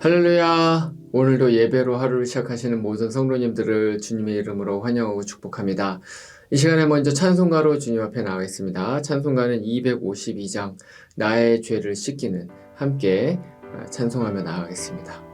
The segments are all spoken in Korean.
할렐루야! 오늘도 예배로 하루를 시작하시는 모든 성도님들을 주님의 이름으로 환영하고 축복합니다. 이 시간에 먼저 찬송가로 주님 앞에 나가겠습니다. 찬송가는 252장 나의 죄를 씻기는 함께 찬송하며 나가겠습니다.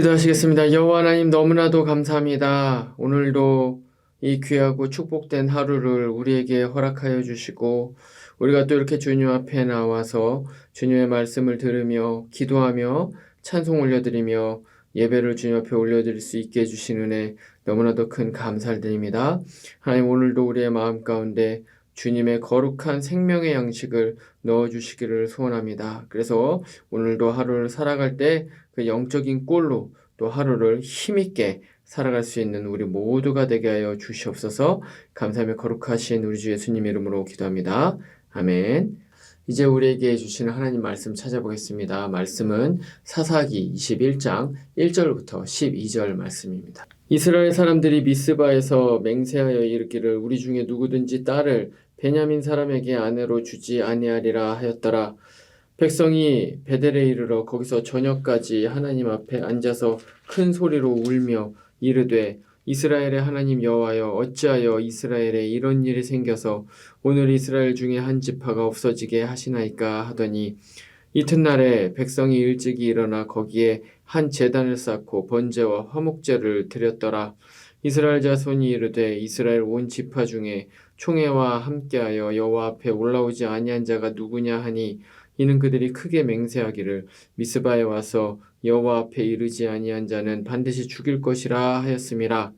기도하시겠습니다. 여호와 하나님 너무나도 감사합니다. 오늘도 이 귀하고 축복된 하루를 우리에게 허락하여 주시고 우리가 또 이렇게 주님 앞에 나와서 주님의 말씀을 들으며 기도하며 찬송 올려드리며 예배를 주님 앞에 올려드릴 수 있게 해주신 은혜 너무나도 큰 감사를 드립니다. 하나님 오늘도 우리의 마음 가운데 주님의 거룩한 생명의 양식을 넣어주시기를 소원합니다. 그래서 오늘도 하루를 살아갈 때 그 영적인 꼴로 또 하루를 힘있게 살아갈 수 있는 우리 모두가 되게 하여 주시옵소서. 감사하며 거룩하신 우리 주 예수님 이름으로 기도합니다. 아멘. 이제 우리에게 주시는 하나님 말씀 찾아보겠습니다. 말씀은 사사기 21장 1절부터 12절 말씀입니다. 이스라엘 사람들이 미스바에서 맹세하여 이르기를 우리 중에 누구든지 딸을 베냐민 사람에게 아내로 주지 아니하리라 하였더라. 백성이 베델에 이르러 거기서 저녁까지 하나님 앞에 앉아서 큰 소리로 울며 이르되 이스라엘의 하나님 여호와여, 어찌하여 이스라엘에 이런 일이 생겨서 오늘 이스라엘 중에 한 지파가 없어지게 하시나이까 하더니, 이튿날에 백성이 일찍이 일어나 거기에 한 제단을 쌓고 번제와 화목제를 드렸더라. 이스라엘 자손이 이르되, 이스라엘 온 지파 중에 총회와 함께하여 여호와 앞에 올라오지 아니한 자가 누구냐 하니, 이는 그들이 크게 맹세하기를 미스바에 와서 여호와 앞에 이르지 아니한 자는 반드시 죽일 것이라 하였음이라.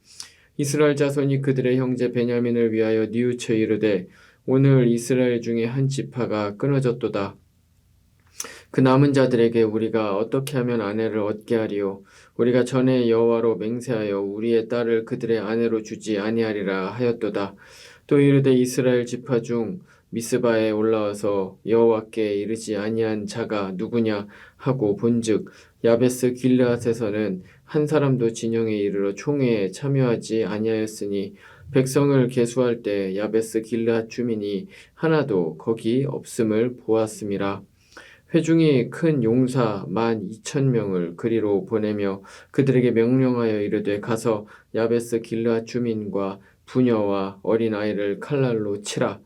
이스라엘 자손이 그들의 형제 베냐민을 위하여 뉘우쳐 이르되, 오늘 이스라엘 중에 한 지파가 끊어졌도다. 그 남은 자들에게 우리가 어떻게 하면 아내를 얻게 하리요? 우리가 전에 여호와로 맹세하여 우리의 딸을 그들의 아내로 주지 아니하리라 하였도다. 또 이르되, 이스라엘 지파 중 미스바에 올라와서 여호와께 이르지 아니한 자가 누구냐 하고 본즉, 야베스 길르앗에서는 한 사람도 진영에 이르러 총회에 참여하지 아니하였으니, 백성을 계수할 때 야베스 길르앗 주민이 하나도 거기 없음을 보았음이라. 회중이 큰 용사 12,000명을 그리로 보내며 그들에게 명령하여 이르되, 가서 야베스 길르앗 주민과 부녀와 어린아이를 칼날로 치라.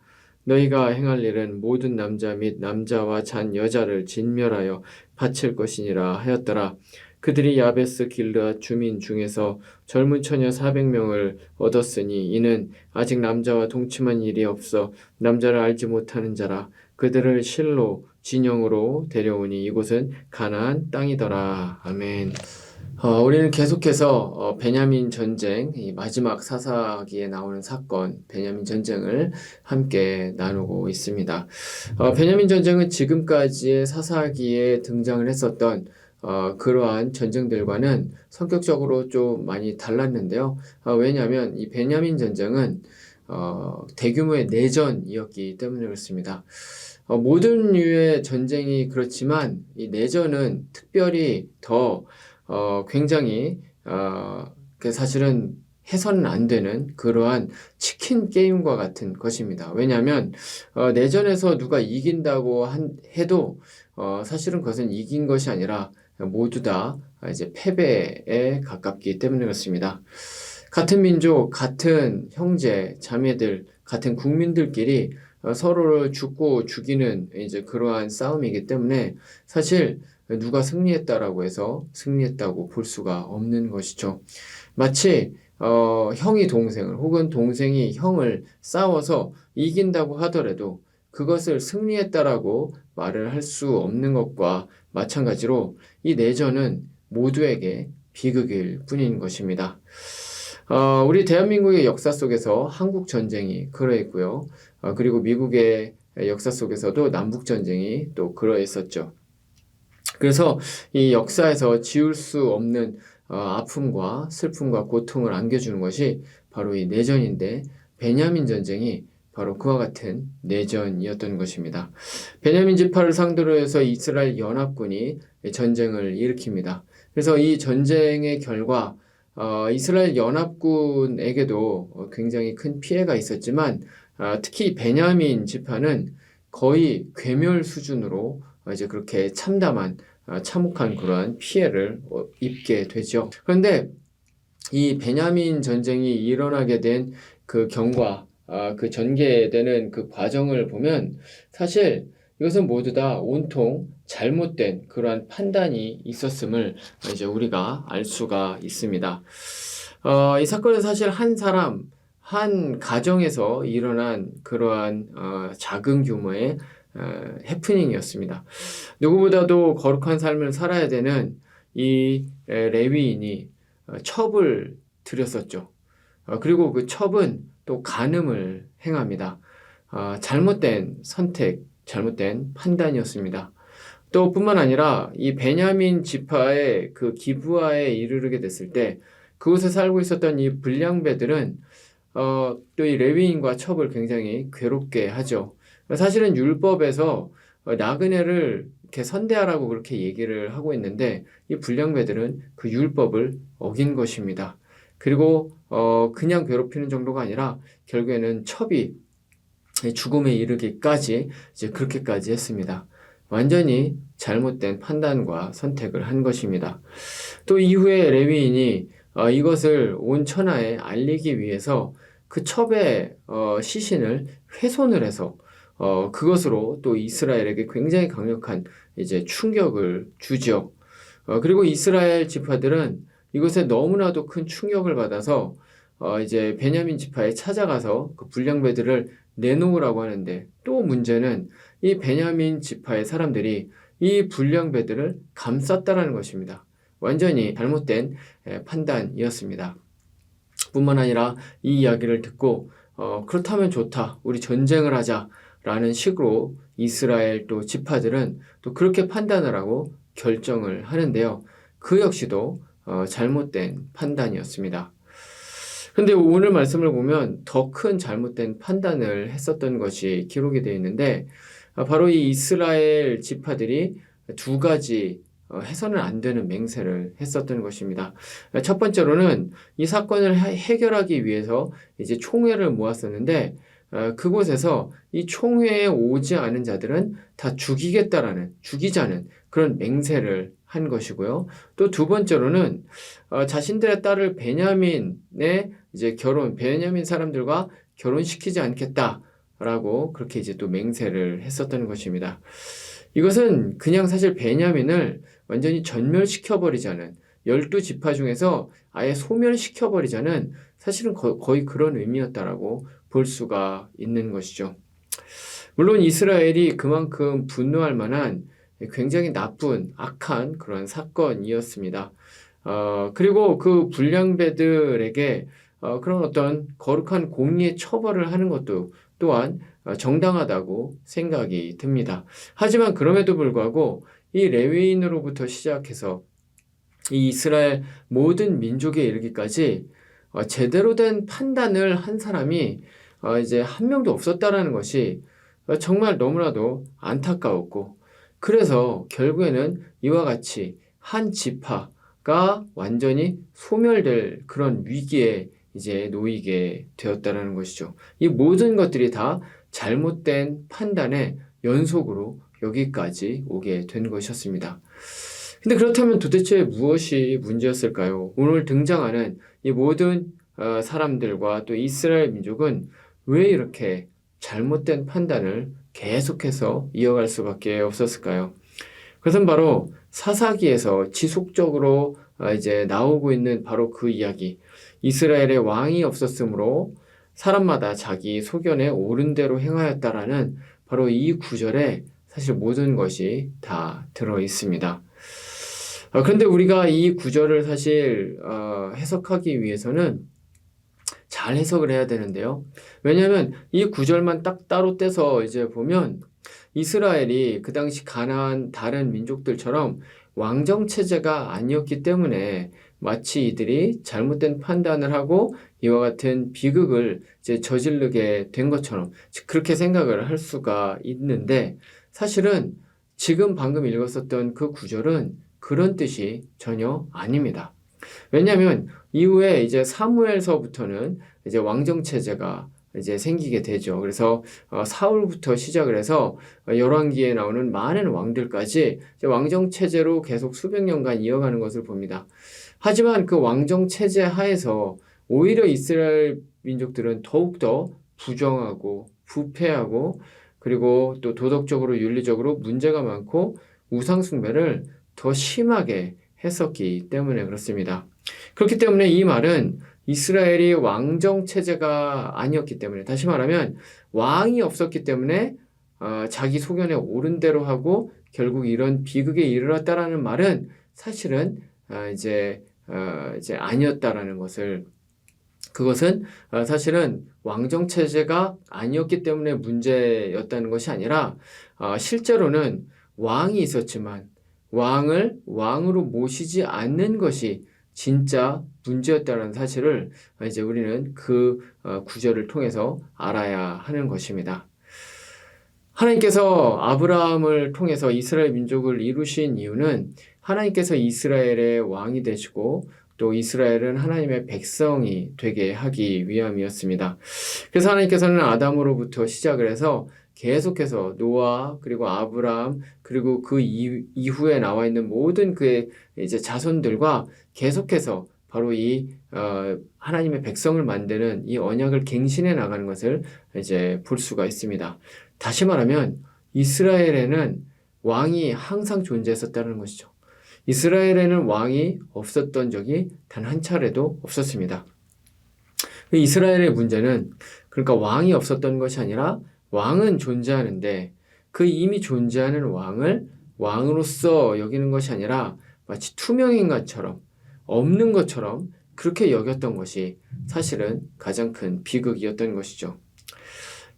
너희가 행할 일은 모든 남자 및 남자와 잔 여자를 진멸하여 바칠 것이니라 하였더라. 그들이 야베스 길르앗 주민 중에서 젊은 처녀 400명을 얻었으니, 이는 아직 남자와 동침한 일이 없어 남자를 알지 못하는 자라. 그들을 실로 진영으로 데려오니 이곳은 가나안 땅이더라. 아멘. 우리는 계속해서 베냐민 전쟁, 이 마지막 사사기에 나오는 사건, 베냐민 전쟁을 함께 나누고 있습니다. 베냐민 전쟁은 지금까지의 사사기에 등장을 했었던 그러한 전쟁들과는 성격적으로 좀 많이 달랐는데요. 왜냐하면 이 베냐민 전쟁은 대규모의 내전이었기 때문에 그렇습니다. 모든 류의 전쟁이 그렇지만 이 내전은 특별히 더 굉장히 사실은 해서는 안 되는 그러한 치킨 게임과 같은 것입니다. 왜냐하면 내전에서 누가 이긴다고 해도 사실은 그것은 이긴 것이 아니라 모두 다 이제 패배에 가깝기 때문에 그렇습니다. 같은 민족, 같은 형제, 자매들, 같은 국민들끼리 서로를 죽고 죽이는 이제 그러한 싸움이기 때문에 사실 누가 승리했다라고 해서 승리했다고 볼 수가 없는 것이죠. 마치 형이 동생을 혹은 동생이 형을 싸워서 이긴다고 하더라도 그것을 승리했다라고 말을 할 수 없는 것과 마찬가지로 이 내전은 모두에게 비극일 뿐인 것입니다. 우리 대한민국의 역사 속에서 한국 전쟁이 그러했고요. 그리고 미국의 역사 속에서도 남북 전쟁이 또 그러했었죠. 그래서 이 역사에서 지울 수 없는 아픔과 슬픔과 고통을 안겨주는 것이 바로 이 내전인데, 베냐민 전쟁이 바로 그와 같은 내전이었던 것입니다. 베냐민 지파를 상대로 해서 이스라엘 연합군이 전쟁을 일으킵니다. 그래서 이 전쟁의 결과 이스라엘 연합군에게도 굉장히 큰 피해가 있었지만, 특히 베냐민 지파는 거의 괴멸 수준으로 이제 그렇게 참혹한 그러한 피해를 입게 되죠. 그런데 이 베냐민 전쟁이 일어나게 된 그 경과, 그 전개되는 그 과정을 보면 사실 이것은 모두 다 온통 잘못된 그러한 판단이 있었음을 이제 우리가 알 수가 있습니다. 이 사건은 사실 한 사람, 한 가정에서 일어난 그러한 작은 규모의 해프닝이었습니다. 누구보다도 거룩한 삶을 살아야 되는 이 레위인이 첩을 들였었죠. 그리고 그 첩은 또 간음을 행합니다. 잘못된 선택, 잘못된 판단이었습니다. 또 뿐만 아니라 이 베냐민 지파의 그 기브아에 이르르게 됐을 때 그곳에 살고 있었던 이 불량배들은 또 이 레위인과 첩을 굉장히 괴롭게 하죠. 사실은 율법에서 나그네를 이렇게 선대하라고 그렇게 얘기를 하고 있는데, 이 불량배들은 그 율법을 어긴 것입니다. 그리고 그냥 괴롭히는 정도가 아니라 결국에는 첩이 죽음에 이르기까지 이제 그렇게까지 했습니다. 완전히 잘못된 판단과 선택을 한 것입니다. 또 이후에 레위인이 이것을 온 천하에 알리기 위해서 그 첩의 시신을 훼손을 해서 그것으로 또 이스라엘에게 굉장히 강력한 이제 충격을 주죠. 그리고 이스라엘 지파들은 이것에 너무나도 큰 충격을 받아서 이제 베냐민 지파에 찾아가서 그 불량배들을 내놓으라고 하는데, 또 문제는 이 베냐민 지파의 사람들이 이 불량배들을 감쌌다라는 것입니다. 완전히 잘못된 판단이었습니다. 뿐만 아니라 이 이야기를 듣고 그렇다면 좋다, 우리 전쟁을 하자라는 식으로 이스라엘 또 지파들은 또 그렇게 판단을 하고 결정을 하는데요. 그 역시도 잘못된 판단이었습니다. 근데 오늘 말씀을 보면 더 큰 잘못된 판단을 했었던 것이 기록이 되어 있는데, 바로 이 이스라엘 지파들이 두 가지 해서는 안 되는 맹세를 했었던 것입니다. 첫 번째로는 이 사건을 해결하기 위해서 이제 총회를 모았었는데, 그곳에서 이 총회에 오지 않은 자들은 다 죽이자는 그런 맹세를 한 것이고요. 또 두 번째로는 자신들의 딸을 베냐민의 이제 베냐민 사람들과 결혼시키지 않겠다라고 그렇게 이제 또 맹세를 했었던 것입니다. 이것은 그냥 사실 베냐민을 완전히 전멸시켜버리자는, 12지파 중에서 아예 소멸시켜버리자는 사실은 거의 그런 의미였다라고 볼 수가 있는 것이죠. 물론 이스라엘이 그만큼 분노할 만한 굉장히 나쁜 악한 그런 사건이었습니다. 그리고 그 불량배들에게 그런 어떤 거룩한 공의의 처벌을 하는 것도 또한 정당하다고 생각이 듭니다. 하지만 그럼에도 불구하고 이 레위인으로부터 시작해서 이 이스라엘 모든 민족에 이르기까지 제대로 된 판단을 한 사람이 이제 한 명도 없었다라는 것이 정말 너무나도 안타까웠고, 그래서 결국에는 이와 같이 한 지파가 완전히 소멸될 그런 위기에 이제 놓이게 되었다라는 것이죠. 이 모든 것들이 다 잘못된 판단의 연속으로 여기까지 오게 된 것이었습니다. 근데 그렇다면 도대체 무엇이 문제였을까요? 오늘 등장하는 이 모든 사람들과 또 이스라엘 민족은 왜 이렇게 잘못된 판단을 계속해서 이어갈 수밖에 없었을까요? 그것은 바로 사사기에서 지속적으로 이제 나오고 있는 바로 그 이야기, 이스라엘의 왕이 없었으므로 사람마다 자기 소견에 옳은 대로 행하였다라는 바로 이 구절에 사실 모든 것이 다 들어 있습니다. 그런데 우리가 이 구절을 사실 해석하기 위해서는 잘 해석을 해야 되는데요. 왜냐하면 이 구절만 딱 따로 떼서 이제 보면 이스라엘이 그 당시 가나안 다른 민족들처럼 왕정 체제가 아니었기 때문에 마치 이들이 잘못된 판단을 하고 이와 같은 비극을 이제 저지르게 된 것처럼 그렇게 생각을 할 수가 있는데, 사실은 지금 방금 읽었었던 그 구절은 그런 뜻이 전혀 아닙니다. 왜냐하면 이후에 이제 사무엘서부터는 이제 왕정 체제가 이제 생기게 되죠. 그래서 사울부터 시작을 해서 열왕기에 나오는 많은 왕들까지 왕정 체제로 계속 수백 년간 이어가는 것을 봅니다. 하지만 그 왕정 체제 하에서 오히려 이스라엘 민족들은 더욱더 부정하고 부패하고, 그리고 또 도덕적으로 윤리적으로 문제가 많고 우상 숭배를 더 심하게 했었기 때문에 그렇습니다. 그렇기 때문에 이 말은 이스라엘이 왕정 체제가 아니었기 때문에, 다시 말하면 왕이 없었기 때문에 자기 소견에 옳은 대로 하고 결국 이런 비극에 이르렀다라는 말은 사실은 이제 아니었다라는 것을, 그것은 사실은 왕정 체제가 아니었기 때문에 문제였다는 것이 아니라 실제로는 왕이 있었지만 왕을 왕으로 모시지 않는 것이 진짜 문제였다는 사실을 이제 우리는 그 구절을 통해서 알아야 하는 것입니다. 하나님께서 아브라함을 통해서 이스라엘 민족을 이루신 이유는 하나님께서 이스라엘의 왕이 되시고 또 이스라엘은 하나님의 백성이 되게 하기 위함이었습니다. 그래서 하나님께서는 아담으로부터 시작을 해서 계속해서 노아, 그리고 아브라함, 그리고 그 이후에 나와 있는 모든 그의 이제 자손들과 계속해서 바로 이 하나님의 백성을 만드는 이 언약을 갱신해 나가는 것을 이제 볼 수가 있습니다. 다시 말하면 이스라엘에는 왕이 항상 존재했었다는 것이죠. 이스라엘에는 왕이 없었던 적이 단 한 차례도 없었습니다. 이스라엘의 문제는 그러니까 왕이 없었던 것이 아니라 왕은 존재하는데 그 이미 존재하는 왕을 왕으로서 여기는 것이 아니라 마치 투명인간처럼 없는 것처럼 그렇게 여겼던 것이 사실은 가장 큰 비극이었던 것이죠.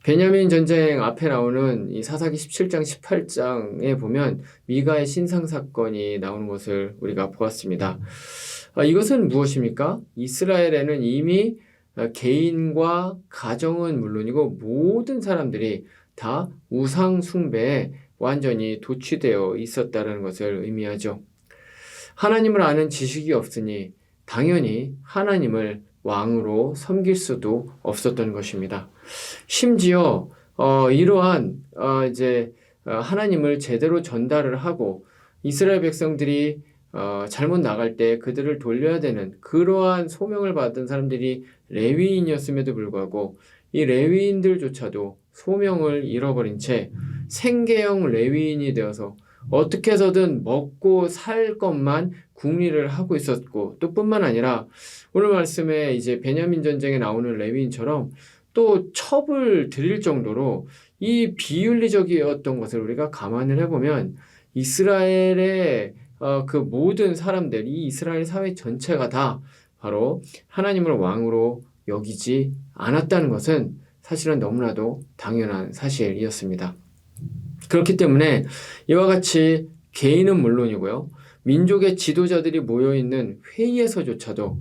베냐민 전쟁 앞에 나오는 이 사사기 17장, 18장에 보면 미가의 신상 사건이 나오는 것을 우리가 보았습니다. 이것은 무엇입니까? 이스라엘에는 이미 개인과 가정은 물론이고 모든 사람들이 다 우상 숭배에 완전히 도취되어 있었다는 것을 의미하죠. 하나님을 아는 지식이 없으니 당연히 하나님을 왕으로 섬길 수도 없었던 것입니다. 심지어 이러한 하나님을 제대로 전달을 하고 이스라엘 백성들이 잘못 나갈 때 그들을 돌려야 되는 그러한 소명을 받은 사람들이 레위인이었음에도 불구하고 이 레위인들조차도 소명을 잃어버린 채 생계형 레위인이 되어서 어떻게 해서든 먹고 살 것만 궁리를 하고 있었고 또 뿐만 아니라 오늘 말씀에 이제 베냐민 전쟁에 나오는 레위인처럼 또 첩을 드릴 정도로 이 비윤리적이었던 것을 우리가 감안을 해보면 이스라엘의 그 모든 사람들, 이 이스라엘 사회 전체가 다 바로 하나님을 왕으로 여기지 않았다는 것은 사실은 너무나도 당연한 사실이었습니다. 그렇기 때문에 이와 같이 개인은 물론이고요. 민족의 지도자들이 모여있는 회의에서조차도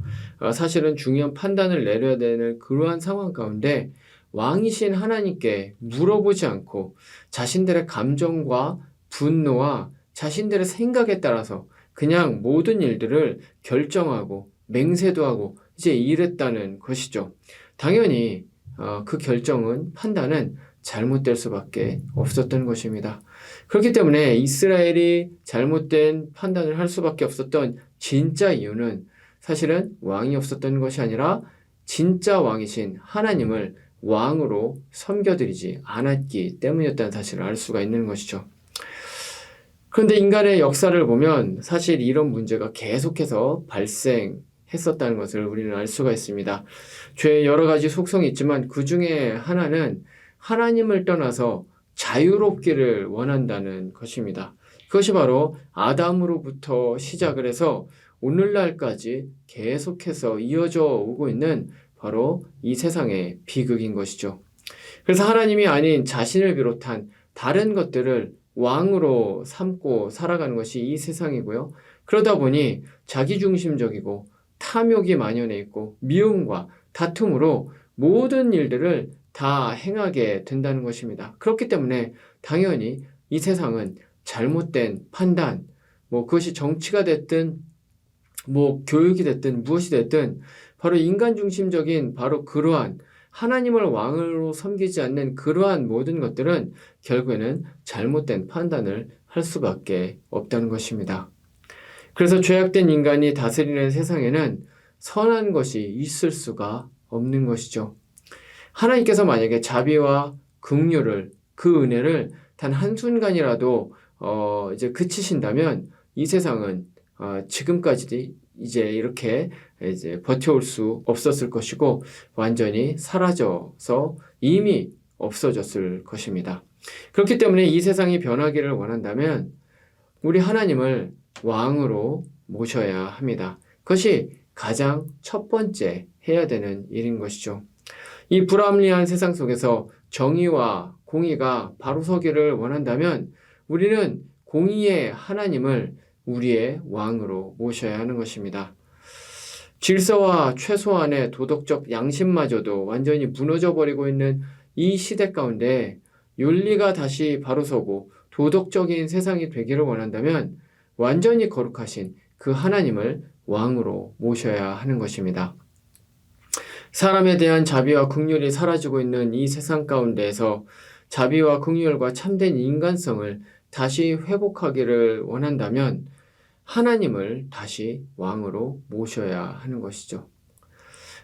사실은 중요한 판단을 내려야 되는 그러한 상황 가운데 왕이신 하나님께 물어보지 않고 자신들의 감정과 분노와 자신들의 생각에 따라서 그냥 모든 일들을 결정하고 맹세도 하고 이제 이랬다는 것이죠. 당연히 그 결정은 판단은 잘못될 수밖에 없었던 것입니다. 그렇기 때문에 이스라엘이 잘못된 판단을 할 수밖에 없었던 진짜 이유는 사실은 왕이 없었던 것이 아니라 진짜 왕이신 하나님을 왕으로 섬겨드리지 않았기 때문이었다는 사실을 알 수가 있는 것이죠. 그런데 인간의 역사를 보면 사실 이런 문제가 계속해서 발생했었다는 것을 우리는 알 수가 있습니다. 죄의 여러 가지 속성이 있지만 그 중에 하나는 하나님을 떠나서 자유롭기를 원한다는 것입니다. 그것이 바로 아담으로부터 시작을 해서 오늘날까지 계속해서 이어져 오고 있는 바로 이 세상의 비극인 것이죠. 그래서 하나님이 아닌 자신을 비롯한 다른 것들을 왕으로 삼고 살아가는 것이 이 세상이고요. 그러다 보니 자기중심적이고 탐욕이 만연해 있고 미움과 다툼으로 모든 일들을 다 행하게 된다는 것입니다. 그렇기 때문에 당연히 이 세상은 잘못된 판단, 그것이 정치가 됐든 교육이 됐든 무엇이 됐든 바로 인간 중심적인 바로 그러한 하나님을 왕으로 섬기지 않는 그러한 모든 것들은 결국에는 잘못된 판단을 할 수밖에 없다는 것입니다. 그래서 죄악된 인간이 다스리는 세상에는 선한 것이 있을 수가 없는 것이죠. 하나님께서 만약에 자비와 긍휼을 그 은혜를 단 한순간이라도 이제 그치신다면 이 세상은 지금까지 이제 이렇게 이제 버텨올 수 없었을 것이고 완전히 사라져서 이미 없어졌을 것입니다. 그렇기 때문에 이 세상이 변하기를 원한다면 우리 하나님을 왕으로 모셔야 합니다. 그것이 가장 첫 번째 해야 되는 일인 것이죠. 이 불합리한 세상 속에서 정의와 공의가 바로 서기를 원한다면 우리는 공의의 하나님을 우리의 왕으로 모셔야 하는 것입니다. 질서와 최소한의 도덕적 양심마저도 완전히 무너져 버리고 있는 이 시대 가운데 윤리가 다시 바로 서고 도덕적인 세상이 되기를 원한다면 완전히 거룩하신 그 하나님을 왕으로 모셔야 하는 것입니다. 사람에 대한 자비와 긍휼이 사라지고 있는 이 세상 가운데에서 자비와 긍휼과 참된 인간성을 다시 회복하기를 원한다면 하나님을 다시 왕으로 모셔야 하는 것이죠.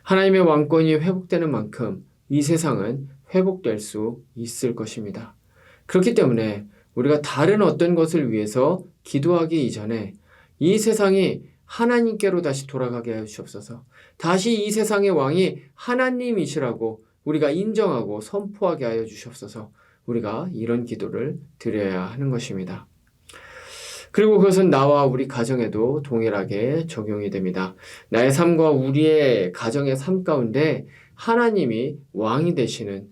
하나님의 왕권이 회복되는 만큼 이 세상은 회복될 수 있을 것입니다. 그렇기 때문에 우리가 다른 어떤 것을 위해서 기도하기 이전에 이 세상이 하나님께로 다시 돌아가게 하여 주옵소서. 다시 이 세상의 왕이 하나님이시라고 우리가 인정하고 선포하게 하여 주옵소서. 우리가 이런 기도를 드려야 하는 것입니다. 그리고 그것은 나와 우리 가정에도 동일하게 적용이 됩니다. 나의 삶과 우리의 가정의 삶 가운데 하나님이 왕이 되시는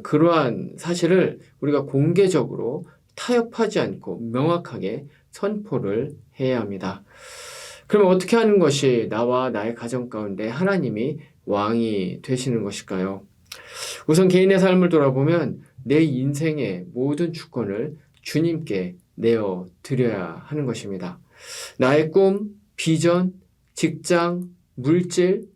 그러한 사실을 우리가 공개적으로 타협하지 않고 명확하게 선포를 해야 합니다. 그러면 어떻게 하는 것이 나와 나의 가정 가운데 하나님이 왕이 되시는 것일까요? 우선 개인의 삶을 돌아보면 내 인생의 모든 주권을 주님께 내어 드려야 하는 것입니다. 나의 꿈, 비전, 직장, 물질,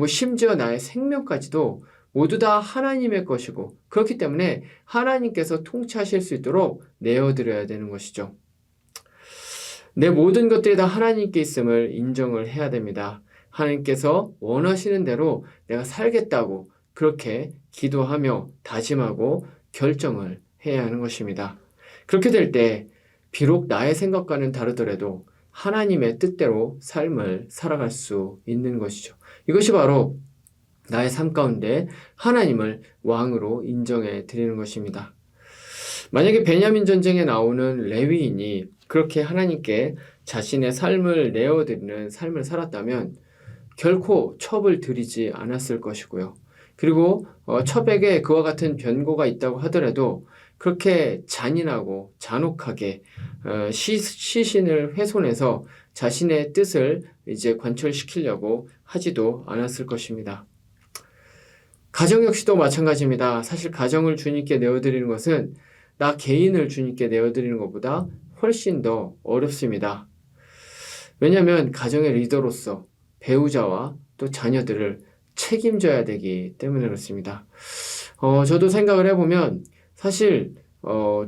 심지어 나의 생명까지도 모두 다 하나님의 것이고 그렇기 때문에 하나님께서 통치하실 수 있도록 내어드려야 되는 것이죠. 내 모든 것들이 다 하나님께 있음을 인정을 해야 됩니다. 하나님께서 원하시는 대로 내가 살겠다고 그렇게 기도하며 다짐하고 결정을 해야 하는 것입니다. 그렇게 될 때 비록 나의 생각과는 다르더라도 하나님의 뜻대로 삶을 살아갈 수 있는 것이죠. 이것이 바로 나의 삶 가운데 하나님을 왕으로 인정해 드리는 것입니다. 만약에 베냐민 전쟁에 나오는 레위인이 그렇게 하나님께 자신의 삶을 내어드리는 삶을 살았다면 결코 첩을 들이지 않았을 것이고요. 그리고 첩에게 그와 같은 변고가 있다고 하더라도 그렇게 잔인하고 잔혹하게 시신을 훼손해서 자신의 뜻을 이제 관철시키려고 하지도 않았을 것입니다. 가정 역시도 마찬가지입니다. 사실 가정을 주님께 내어드리는 것은 나 개인을 주님께 내어드리는 것보다 훨씬 더 어렵습니다. 왜냐하면 가정의 리더로서 배우자와 또 자녀들을 책임져야 되기 때문에 그렇습니다. 저도 생각을 해보면 사실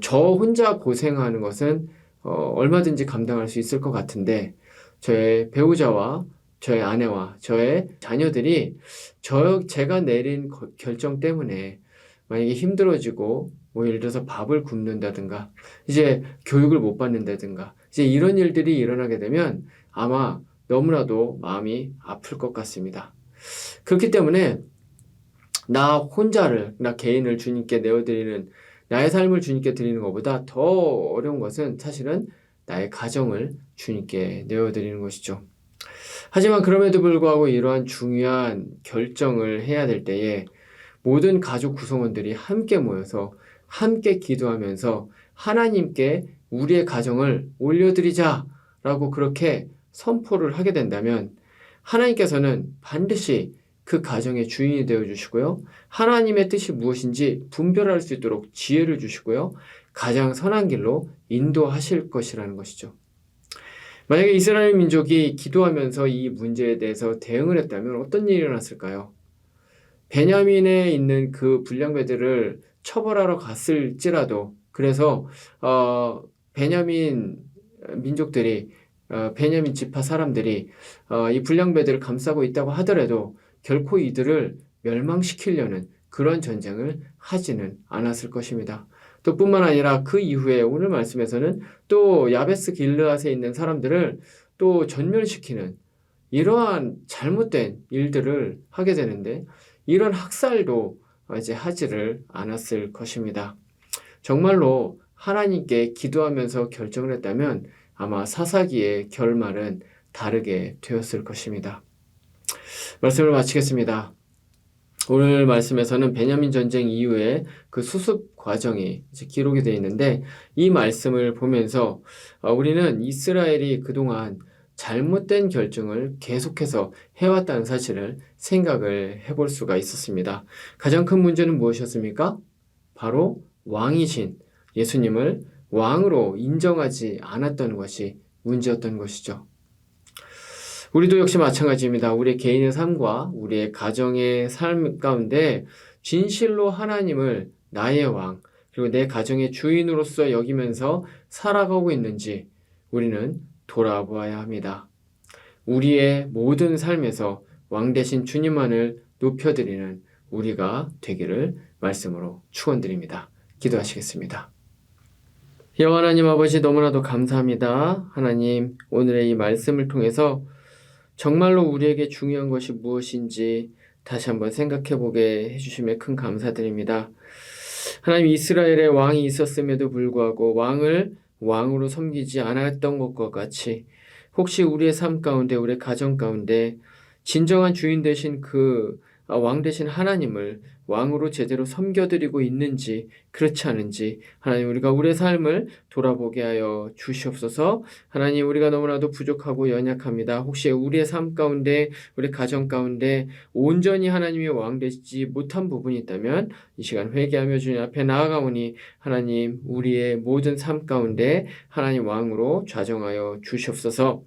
저 혼자 고생하는 것은 얼마든지 감당할 수 있을 것 같은데 저의 배우자와 저의 아내와 저의 자녀들이 제가 내린 결정 때문에 만약에 힘들어지고 예를 들어서 밥을 굶는다든가 이제 교육을 못 받는다든가 이제 이런 일들이 일어나게 되면 아마 너무나도 마음이 아플 것 같습니다. 그렇기 때문에 나 개인을 주님께 내어드리는 나의 삶을 주님께 드리는 것보다 더 어려운 것은 사실은 나의 가정을 주님께 내어드리는 것이죠. 하지만 그럼에도 불구하고 이러한 중요한 결정을 해야 될 때에 모든 가족 구성원들이 함께 모여서 함께 기도하면서 하나님께 우리의 가정을 올려드리자라고 그렇게 선포를 하게 된다면 하나님께서는 반드시 그 가정의 주인이 되어 주시고요. 하나님의 뜻이 무엇인지 분별할 수 있도록 지혜를 주시고요. 가장 선한 길로 인도하실 것이라는 것이죠. 만약에 이스라엘 민족이 기도하면서 이 문제에 대해서 대응을 했다면 어떤 일이 일어났을까요? 베냐민에 있는 그 불량배들을 처벌하러 갔을지라도 그래서 베냐민 민족들이 베냐민 지파 사람들이 이 불량배들을 감싸고 있다고 하더라도 결코 이들을 멸망시키려는 그런 전쟁을 하지는 않았을 것입니다. 또 뿐만 아니라 그 이후에 오늘 말씀에서는 또 야베스 길르앗에 있는 사람들을 또 전멸시키는 이러한 잘못된 일들을 하게 되는데 이런 학살도 이제 하지를 않았을 것입니다. 정말로 하나님께 기도하면서 결정을 했다면 아마 사사기의 결말은 다르게 되었을 것입니다. 말씀을 마치겠습니다. 오늘 말씀에서는 베냐민 전쟁 이후에 그 수습 과정이 이제 기록이 되어 있는데 이 말씀을 보면서 우리는 이스라엘이 그동안 잘못된 결정을 계속해서 해왔다는 사실을 생각을 해볼 수가 있었습니다. 가장 큰 문제는 무엇이었습니까? 바로 왕이신 예수님을 왕으로 인정하지 않았던 것이 문제였던 것이죠. 우리도 역시 마찬가지입니다. 우리의 개인의 삶과 우리의 가정의 삶 가운데 진실로 하나님을 나의 왕, 그리고 내 가정의 주인으로서 여기면서 살아가고 있는지 우리는 돌아보아야 합니다. 우리의 모든 삶에서 왕 대신 주님만을 높여드리는 우리가 되기를 말씀으로 축원드립니다. 기도하시겠습니다. 여호와 하나님 아버지 너무나도 감사합니다. 하나님 오늘의 이 말씀을 통해서 정말로 우리에게 중요한 것이 무엇인지 다시 한번 생각해 보게 해주심에 큰 감사드립니다. 하나님 이스라엘에 왕이 있었음에도 불구하고 왕을 왕으로 섬기지 않았던 것과 같이 혹시 우리의 삶 가운데 우리의 가정 가운데 진정한 주인 되신 그 왕 되신 하나님을 왕으로 제대로 섬겨드리고 있는지 그렇지 않은지 하나님 우리가 우리의 삶을 돌아보게 하여 주시옵소서. 하나님 우리가 너무나도 부족하고 연약합니다. 혹시 우리의 삶 가운데 우리 가정 가운데 온전히 하나님이 왕 되시지 못한 부분이 있다면 이 시간 회개하며 주님 앞에 나아가오니 하나님 우리의 모든 삶 가운데 하나님 왕으로 좌정하여 주시옵소서.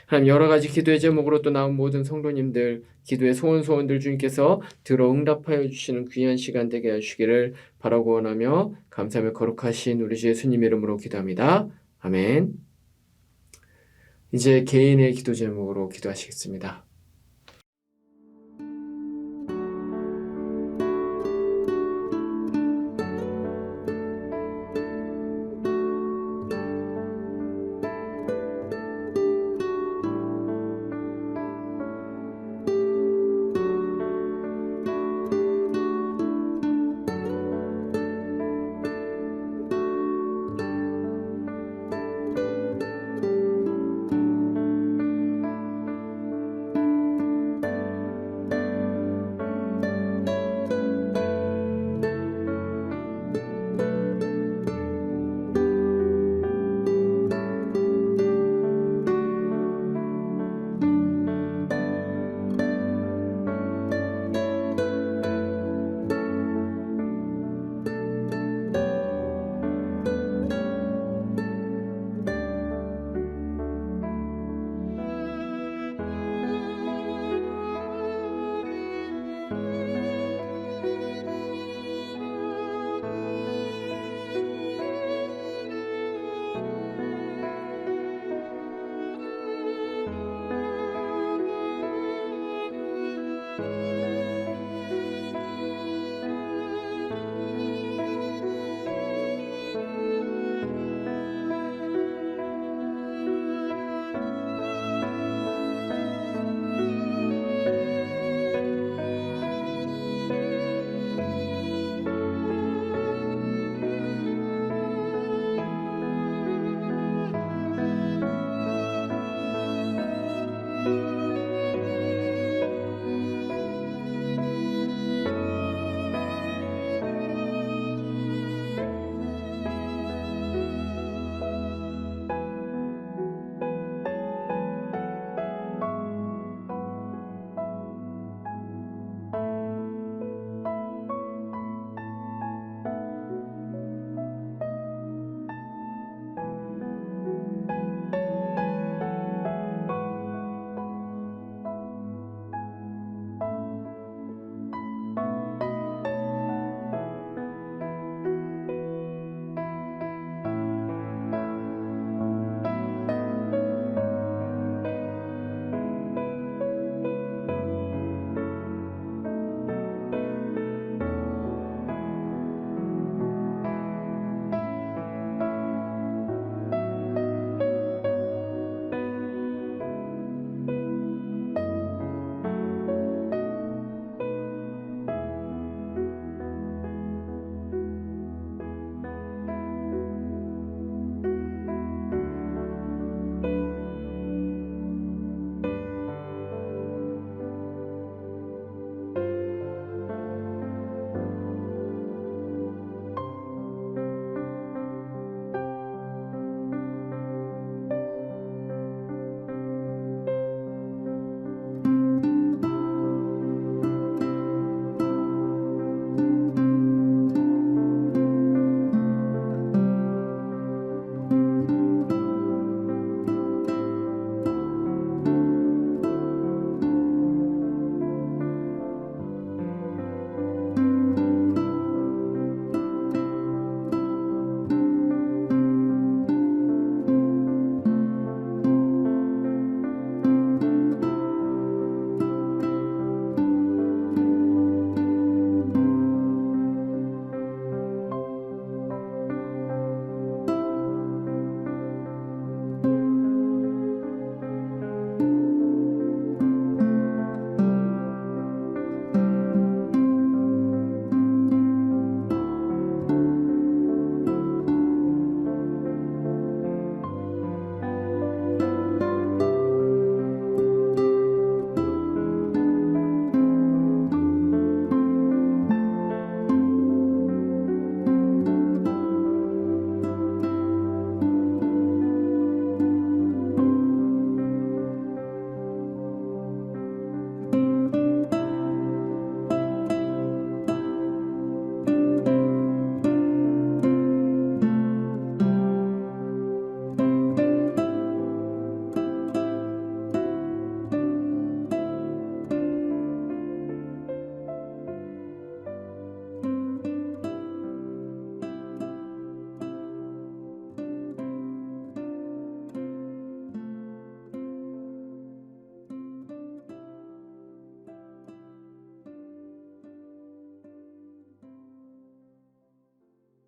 하나님 여러 가지 기도의 제목으로 또 나온 모든 성도님들 기도의 소원들 주님께서 들어 응답하여 주시는 귀한 시간 되게 하시기를 바라고 원하며 감사하며 거룩하신 우리 주 예수님 이름으로 기도합니다. 아멘. 이제 개인의 기도 제목으로 기도하시겠습니다.